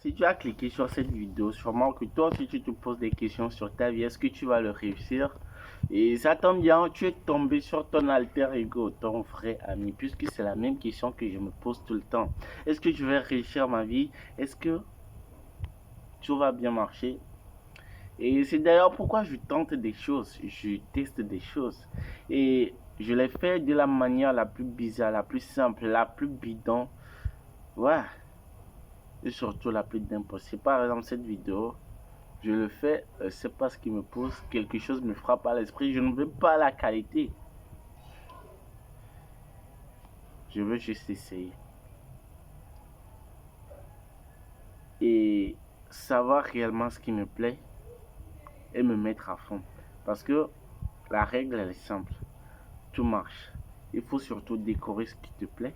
Si tu as cliqué sur cette vidéo, sûrement que toi aussi tu te poses des questions sur ta vie. Est-ce que tu vas le réussir? Et ça tombe bien, tu es tombé sur ton alter ego, ton vrai ami, puisque c'est la même question que je me pose tout le temps. Est-ce que je vais réussir ma vie? Est-ce que tout va bien marcher? Et c'est d'ailleurs pourquoi je tente des choses, je teste des choses. Et je les fais de la manière la plus bizarre, la plus simple, la plus bidon. Ouais. Et surtout la plus d'impossible. Par exemple, cette vidéo, je le fais, c'est parce qu'il me pose quelque chose me frappe à l'esprit. Je ne veux pas la qualité. Je veux juste essayer. Et savoir réellement ce qui me plaît et me mettre à fond. Parce que la règle, elle est simple. Tout marche. Il faut surtout découvrir ce qui te plaît.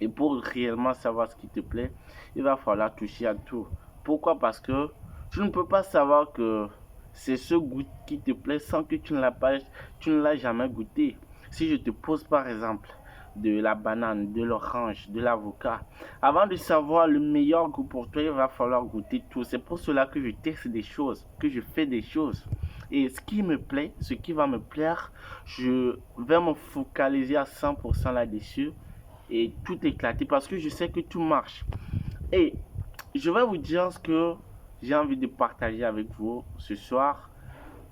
Et pour réellement savoir ce qui te plaît, il va falloir toucher à tout. Pourquoi? Parce que tu ne peux pas savoir que c'est ce goût qui te plaît sans que tu ne l'as jamais goûté. Si je te pose par exemple de la banane, de l'orange, de l'avocat, avant de savoir le meilleur goût pour toi, il va falloir goûter tout. C'est pour cela que je teste des choses, que je fais des choses. Et ce qui me plaît, ce qui va me plaire, je vais me focaliser à 100% là-dessus et tout éclater parce que je sais que tout marche. Et je vais vous dire ce que j'ai envie de partager avec vous ce soir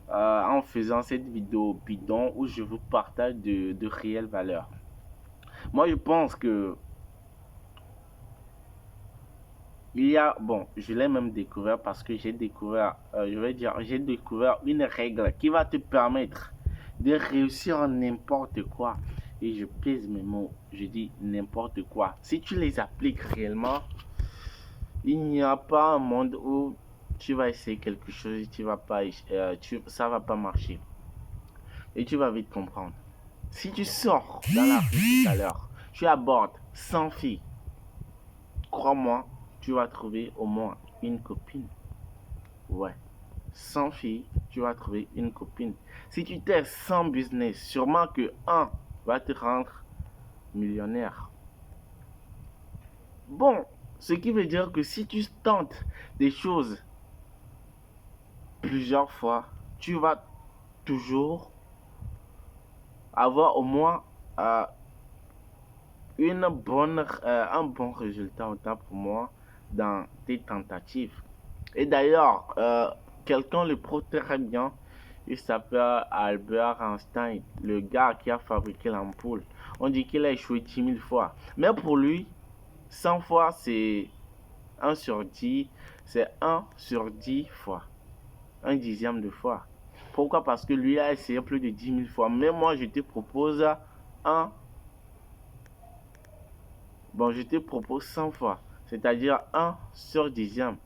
en faisant cette vidéo bidon où je vous partage de réelles valeurs. Moi, je pense que il y a, bon, je l'ai même découvert parce que j'ai découvert, je vais dire, j'ai découvert une règle qui va te permettre de réussir en n'importe quoi. Et je pèse mes mots, je dis n'importe quoi. Si tu les appliques réellement, il n'y a pas un monde où tu vas essayer quelque chose et tu vas pas, ça va pas marcher. Et tu vas vite comprendre. Si tu sors dans la rue tout à l'heure, tu abordes 100 filles, crois-moi, tu vas trouver au moins une copine. Ouais. 100 filles, tu vas trouver une copine. Si tu testes 100 business, sûrement que un va te rendre millionnaire. Bon, ce qui veut dire que si tu tentes des choses plusieurs fois, tu vas toujours avoir au moins euh, un bon résultat autant pour moi dans tes tentatives. Et d'ailleurs, quelqu'un le prouve très bien. Il s'appelle Albert Einstein, le gars qui a fabriqué l'ampoule. On dit qu'il a échoué 10 000 fois. Mais pour lui, 100 fois, c'est 1 sur 10. C'est 1 sur 10 fois. Un dixième de fois. Pourquoi? Parce que lui a essayé plus de 10 000 fois. Mais moi, je te propose un. Bon, je te propose 100 fois. C'est-à-dire 1 sur dixième.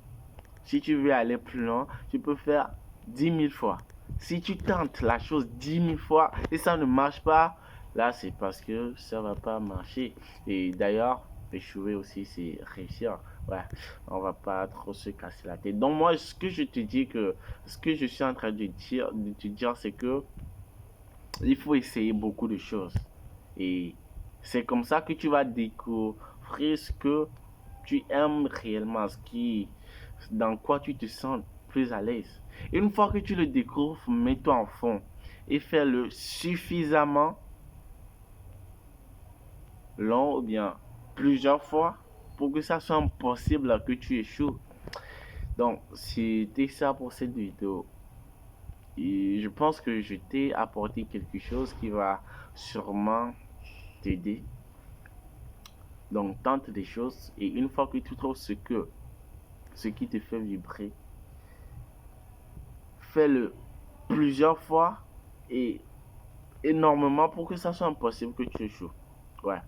Si tu veux aller plus loin, tu peux faire 10 000 fois. Si tu tentes la chose 10 000 fois et ça ne marche pas, là c'est parce que ça va pas marcher. Et d'ailleurs, échouer aussi c'est réussir. Ouais, on va pas trop se casser la tête. Donc moi, ce que je te dis que, ce que je suis en train de te dire, c'est que il faut essayer beaucoup de choses. Et c'est comme ça que tu vas découvrir ce que tu aimes réellement, dans quoi tu te sens plus à l'aise. Une fois que tu le découvres, mets-toi en fond et fais-le suffisamment long ou bien plusieurs fois pour que ça soit possible que tu échoues. Donc, c'était ça pour cette vidéo. Et je pense que je t'ai apporté quelque chose qui va sûrement t'aider. Donc, tente des choses et une fois que tu trouves ce qui te fait vibrer, fais-le plusieurs fois et énormément pour que ça soit impossible que tu échoues. Ouais.